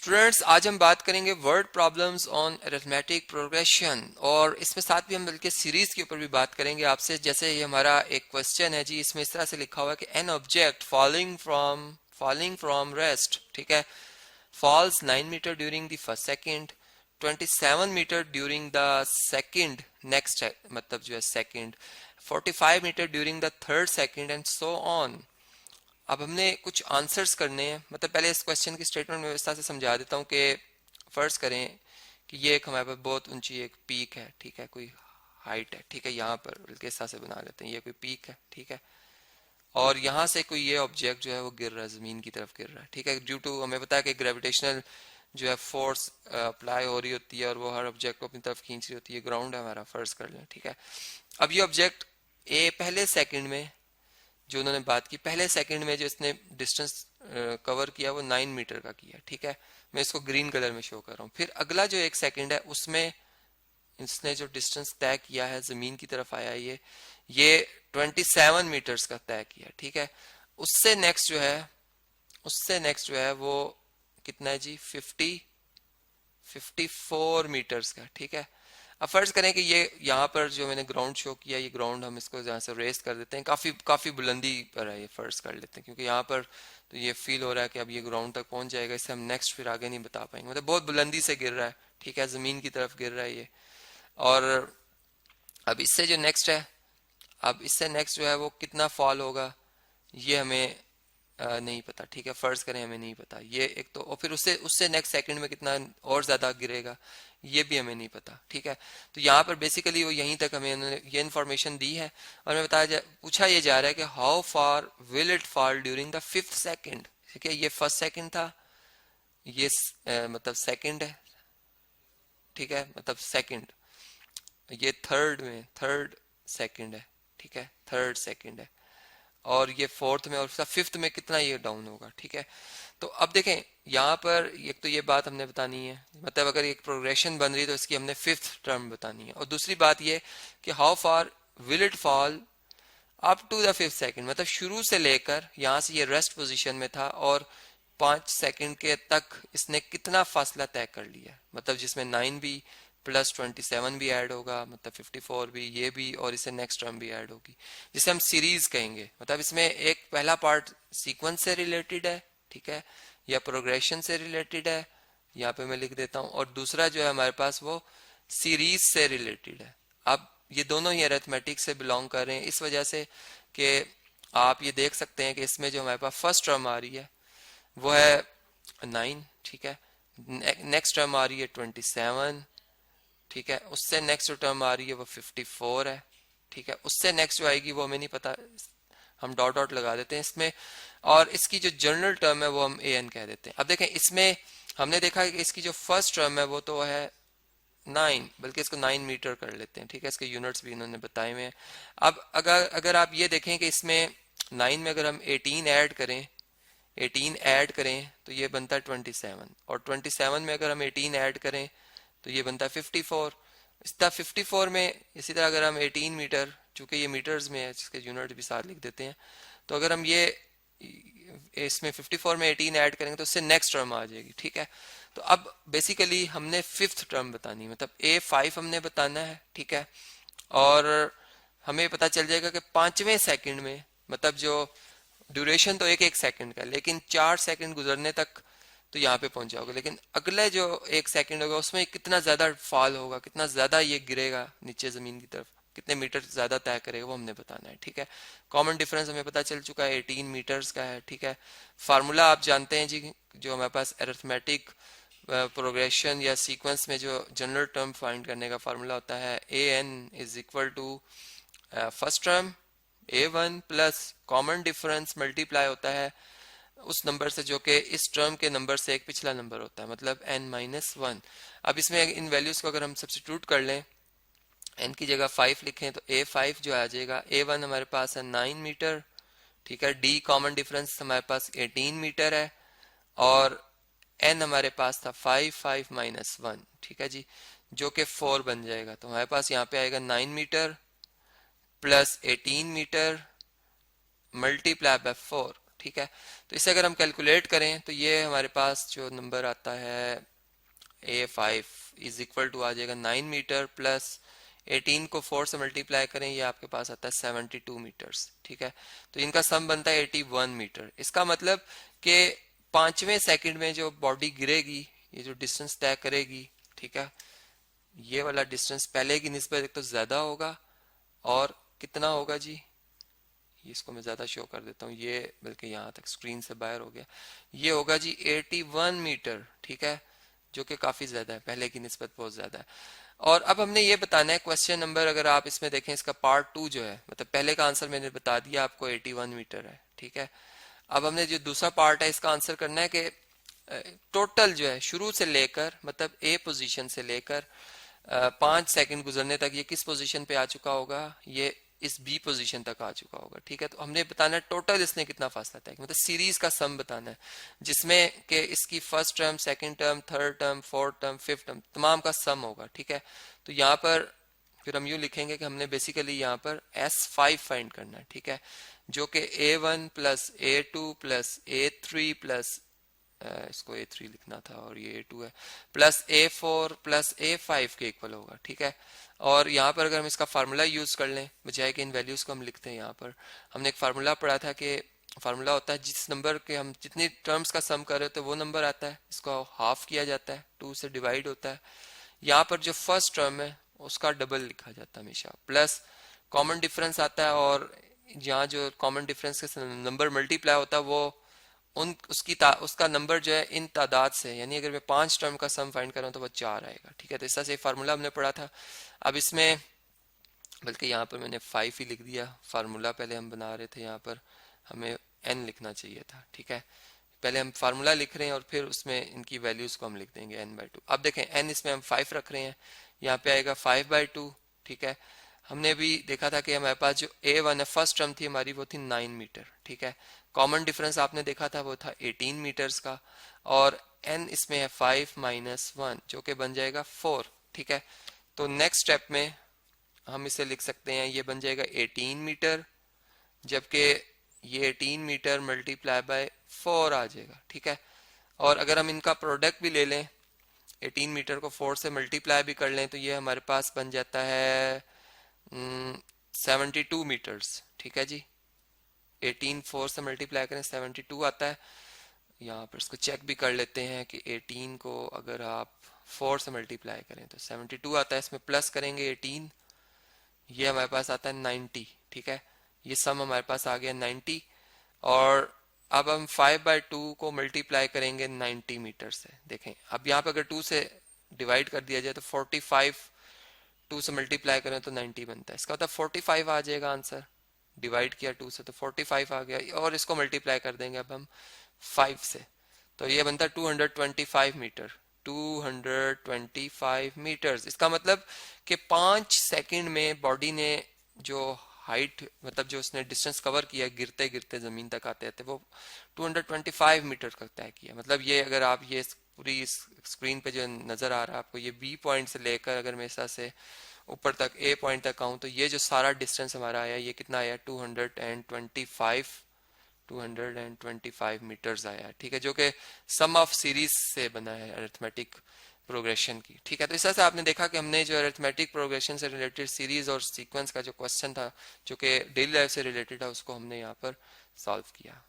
Students, आज हम बात करेंगे word problems on arithmetic progression और इसमें साथ भी हम बल्कि सीरीज के ऊपर भी बात करेंगे आपसे। जैसे ये हमारा एक क्वेश्चन है जी, इसमें इस तरह से लिखा हुआ है कि an object falling from rest, ठीक है, falls 9 meter during the first second, 27 meter during the second next मतलब जो है second, 45 meter during the third second and so on। अब हमने कुछ आंसर्स करने हैं। मतलब पहले इस क्वेश्चन की स्टेटमेंट व्यवस्था से समझा देता हूँ कि फर्ज करें कि ये एक हमारे पास बहुत ऊंची एक पीक है, ठीक है, कोई हाइट है, ठीक है, यहाँ पर बल्कि इस तरह से बना लेते हैं, ये कोई पीक है, ठीक है, और यहाँ से कोई ये ऑब्जेक्ट जो है वो गिर रहा है, जमीन की तरफ गिर रहा है, ठीक है, ड्यू टू हमें पता है कि ग्रेविटेशनल जो है फोर्स अप्लाई हो रही होती है और वो हर ऑब्जेक्ट को अपनी तरफ खींच रही होती है। ग्राउंड है हमारा, फर्ज कर लें, ठीक है। अब ये ऑब्जेक्ट ए पहले सेकंड में जो उन्होंने बात की, पहले सेकंड में जो इसने डिस्टेंस कवर किया वो 9 मीटर का किया, ठीक है, मैं इसको ग्रीन कलर में शो कर रहा हूँ। फिर अगला जो एक सेकंड है उसमें इसने जो डिस्टेंस तय किया है, जमीन की तरफ आया, ये 27 मीटर्स का तय किया, ठीक है। उससे नेक्स्ट जो है वो कितना है जी, 54 मीटर्स का, ठीक है। अब फर्ज करें कि ये यहाँ पर जो मैंने ग्राउंड शो किया, ये ग्राउंड हम इसको यहाँ से रेस कर देते हैं, काफी बुलंदी पर है, ये फर्ज कर लेते हैं, क्योंकि यहाँ पर तो ये फील हो रहा है कि अब ये ग्राउंड तक पहुंच जाएगा, इससे हम नेक्स्ट फिर आगे नहीं बता पाएंगे, मतलब बहुत बुलंदी से गिर रहा है, ठीक है, जमीन की तरफ गिर रहा है ये। और अब इससे जो नेक्स्ट है, अब इससे नेक्स्ट जो है वो कितना फॉल होगा ये हमें नहीं पता, ठीक है, फर्ज करें हमें नहीं पता ये एक तो, और फिर उससे उससे नेक्स्ट सेकंड में कितना और ज्यादा गिरेगा ये भी हमें नहीं पता, ठीक है। तो यहाँ पर बेसिकली वो यहीं तक हमें उन्होंने ये इन्फॉर्मेशन दी है और हमें पूछा ये जा रहा है कि how far will it fall during the 5th second, ठीक है, ये फर्स्ट सेकंड था, ये मतलब सेकंड है, ठीक है, मतलब सेकंड, ये थर्ड सेकंड है, ठीक है, थर्ड सेकंड है, और ये फोर्थ में और फिफ्थ में कितना ये डाउन होगा, ठीक है। तो अब देखें यहाँ पर एक तो ये बात हमने बतानी है, मतलब अगर एक प्रोग्रेशन बन रही है तो इसकी हमने 5th टर्म बतानी है, और दूसरी बात ये कि how far will it fall up to the 5th second, मतलब शुरू से लेकर यहाँ से ये रेस्ट पोजीशन में था और 5 सेकंड के तक इसने कितना फासला तय कर लिया, मतलब जिसमें 9 भी प्लस 27 भी ऐड होगा, मतलब 54 भी, ये भी, और इसे नेक्स्ट टर्म भी ऐड होगी, जिसे हम सीरीज कहेंगे। मतलब इसमें एक पहला पार्ट सीक्वेंस से रिलेटेड है, ठीक है, या प्रोग्रेशन से रिलेटेड है, यहाँ पे मैं लिख देता हूँ, और दूसरा जो है हमारे पास वो सीरीज से रिलेटेड है। अब ये दोनों ही अरिथमेटिक से बिलोंग कर रहे हैं, इस वजह से कि आप ये देख सकते हैं कि इसमें जो हमारे पास फर्स्ट टर्म आ रही है वो है 9, ठीक है, नेक्स्ट टर्म आ रही है 27, ठीक है, उससे नेक्स्ट टर्म आ रही है वो 54 है, ठीक है, उससे नेक्स्ट जो आएगी वो हमें नहीं पता, हम डॉट डॉट लगा देते हैं इसमें, और इसकी जो जनरल टर्म है वो हम ए एन कह देते हैं। अब देखें इसमें हमने देखा कि इसकी जो फर्स्ट टर्म है वो तो है 9, बल्कि इसको 9 मीटर कर लेते हैं, ठीक है, इसके यूनिट्स भी इन्होंने बताए हुए हैं। अब अगर आप ये देखें कि इसमें 9 में अगर हम 18 ऐड करें तो ये बनता है 27, और 27 में अगर हम 18 ऐड करें तो ये बनता है 54। इस तरह 54 में इसी तरह अगर हम 18 मीटर, चूंकि ये मीटर्स में है जिसके यूनिट भी साथ लिख देते हैं, तो अगर हम ये इसमें 54 में 18 ऐड करेंगे तो उससे नेक्स्ट टर्म आ जाएगी, ठीक है। तो अब बेसिकली हमने 5th टर्म बतानी है, मतलब A5 हमने बताना है, ठीक है, और हमें पता चल जाएगा कि 5वें सेकंड में, मतलब जो ड्यूरेशन तो एक सेकंड का, लेकिन 4 सेकंड गुजरने तक तो यहाँ पे पहुंच जाओगे, लेकिन अगले जो 1 सेकंड होगा उसमें कितना ज्यादा फॉल होगा, कितना ज्यादा ये गिरेगा नीचे जमीन की तरफ, कितने मीटर ज्यादा तय करेगा वो हमने बताना है, ठीक है। कॉमन डिफरेंस हमें पता चल चुका है 18 मीटर्स का है, ठीक है। फार्मूला आप जानते हैं जी, जो हमारे पास अरिथमेटिक प्रोग्रेशन या सीक्वेंस में जो जनरल टर्म फाइंड करने का फार्मूला होता है, A N is equal to first term A1 plus common difference multiply होता है उस नंबर से जो कि इस टर्म के नंबर से एक पिछला नंबर होता है, मतलब n-1। अब इसमें इन वैल्यूज को अगर हम सब्स्टिट्यूट कर लें, n की जगह 5 लिखें तो A5 जो आ जाएगा, A1 हमारे पास है 9 मीटर, ठीक है, D कॉमन डिफरेंस हमारे पास 18 मीटर है, और n हमारे पास था 5 माइनस 1, ठीक है जी, जो कि 4 बन जाएगा। तो हमारे पास यहाँ पे आएगा 9 meter plus 18 meter multiply by 4, ठीक है। तो इसे अगर हम कैलकुलेट करें तो ये हमारे पास जो नंबर आता है A5 इज इक्वल टू आ जाएगा 9 मीटर प्लस 18 को 4 से मल्टीप्लाई करें, ये आपके पास आता है 72 मीटर्स, ठीक है। तो इनका सम बनता है 81 मीटर। इसका मतलब कि 5वें सेकंड में जो बॉडी गिरेगी, ये जो डिस्टेंस तय करेगी, ठीक है, ये वाला डिस्टेंस पहले की निस्बत एक तो ज्यादा होगा, और कितना होगा जी, इसको मैं ज्यादा शो कर देता हूँ, ये बल्कि यहाँ तक स्क्रीन से बाहर हो गया, ये होगा जी 81 मीटर, ठीक है, जो कि काफी ज्यादा है, पहले की निस्बत बहुत ज्यादा है। और अब हमने ये बताना है क्वेश्चन नंबर, अगर आप इसमें देखें इसका पार्ट 2 जो है, मतलब पहले का आंसर मैंने बता दिया आपको 81 मीटर है, ठीक है। अब हमने जो दूसरा पार्ट है इसका आंसर करना है कि टोटल जो है शुरू से लेकर, मतलब ए पोजीशन से लेकर 5 सेकंड गुजरने तक ये किस पोजीशन पे आ चुका होगा, ये इस बी पोजीशन तक आ चुका होगा, ठीक है। तो हमने बताना है टोटल इसने कितना फासला तय, मतलब सीरीज का सम बताना है, जिसमें कि इसकी first term, second term, third term, fourth term, fifth term, तमाम का सम होगा, ठीक है। तो यहाँ पर फिर हम यूं लिखेंगे कि हमने बेसिकली यहाँ पर S5 फाइंड करना है, ठीक है, जो कि A1 plus A2 plus A3 plus इसको A3 लिखना था और ये A2 है, प्लस A4 प्लस A5 के इक्वल होगा, ठीक है। और यहाँ पर अगर हम इसका फार्मूला यूज कर लें, बजाय कि इन वैल्यूज को हम लिखते हैं, यहाँ पर हमने एक फार्मूला पढ़ा था कि फार्मूला होता है जिस नंबर के हम जितनी टर्म्स का सम कर रहे होते हैं वो नंबर आता है, इसको हाफ किया जाता है, 2 से डिवाइड होता है। यहाँ पर जो फर्स्ट टर्म है उसका डबल लिखा जाता है हमेशा, प्लस कॉमन डिफरेंस आता है, और यहाँ जो कॉमन डिफरेंस के नंबर मल्टीप्लाई होता है वो उसका नंबर जो है इन तादाद से, यानी अगर मैं 5 टर्म का सम फाइंड करूँ तो वो 4 आएगा, ठीक है। तो इस तरह से फार्मूला हमने पढ़ा था। अब इसमें बल्कि यहाँ पर मैंने 5 ही लिख दिया, फार्मूला पहले हम बना रहे थे, यहाँ पर हमें n लिखना चाहिए था, ठीक है। पहले हम फार्मूला लिख रहे हैं और फिर उसमें इनकी वैल्यूज को हम लिख देंगे n/2। अब देखें n इसमें हम 5 रख रहे हैं, यहाँ पे आएगा 5/2, ठीक है। हमने भी देखा था कि हमारे पास जो A1 है, फर्स्ट टर्म थी हमारी, वो थी 9 मीटर, ठीक है। कॉमन डिफरेंस आपने देखा था वो था 18 मीटर्स का, और n इसमें है 5 माइनस 1 जो कि बन जाएगा 4, ठीक है। तो नेक्स्ट स्टेप में हम इसे लिख सकते हैं, ये बन जाएगा 18 मीटर, जबकि ये 18 मीटर मल्टीप्लाई बाय 4 आ जाएगा, ठीक है। और अगर हम इनका प्रोडक्ट भी ले लें, 18 मीटर को 4 से मल्टीप्लाई भी कर लें, तो ये हमारे पास बन जाता है 72 मीटर्स, ठीक है जी। 18 4 से मल्टीप्लाई करें 72 आता है। यहाँ पर इसको चेक भी कर लेते हैं कि 18 को अगर आप 4 से मल्टीप्लाई करें तो 72 आता है, इसमें प्लस करेंगे 18, ये हमारे पास आता है 90, ठीक है। ये सम हमारे पास आ गया 90, और अब हम 5/2 को मल्टीप्लाई करेंगे 90 मीटर से। देखें अब यहाँ पे अगर 2 से डिवाइड कर दिया जाए तो 45, 2 से मल्टीप्लाई करें तो 90 बनता है, इसका मतलब 45 आ जाएगा आंसर, डिवाइड किया 2 से तो 45 आ गया, और इसको मल्टीप्लाई कर देंगे अब हम 5 से, तो ये बनता है 225 मीटर, 225 मीटर्स। इसका मतलब कि 5 सेकंड में बॉडी ने जो हाइट, मतलब जो उसने डिस्टेंस कवर किया गिरते गिरते जमीन तक आते आते, वो 225 मीटर का तय किया। मतलब ये अगर आप ये पूरी स्क्रीन पे जो नजर आ रहा है आपको, ये बी पॉइंट से लेकर अगर मैं ऐसा से ऊपर तक ए पॉइंट तक आऊं, तो ये जो सारा डिस्टेंस हमारा आया ये कितना आया 225 मीटर्स आया, ठीक है, जो कि सम ऑफ सीरीज से बना है अरिथमेटिक प्रोग्रेशन की, ठीक है। तो इस तरह से आपने देखा कि हमने जो अरिथमेटिक प्रोग्रेशन से रिलेटेड सीरीज और सीक्वेंस का जो क्वेश्चन था जो कि डेली लाइफ से रिलेटेड है, उसको हमने यहाँ पर सॉल्व किया।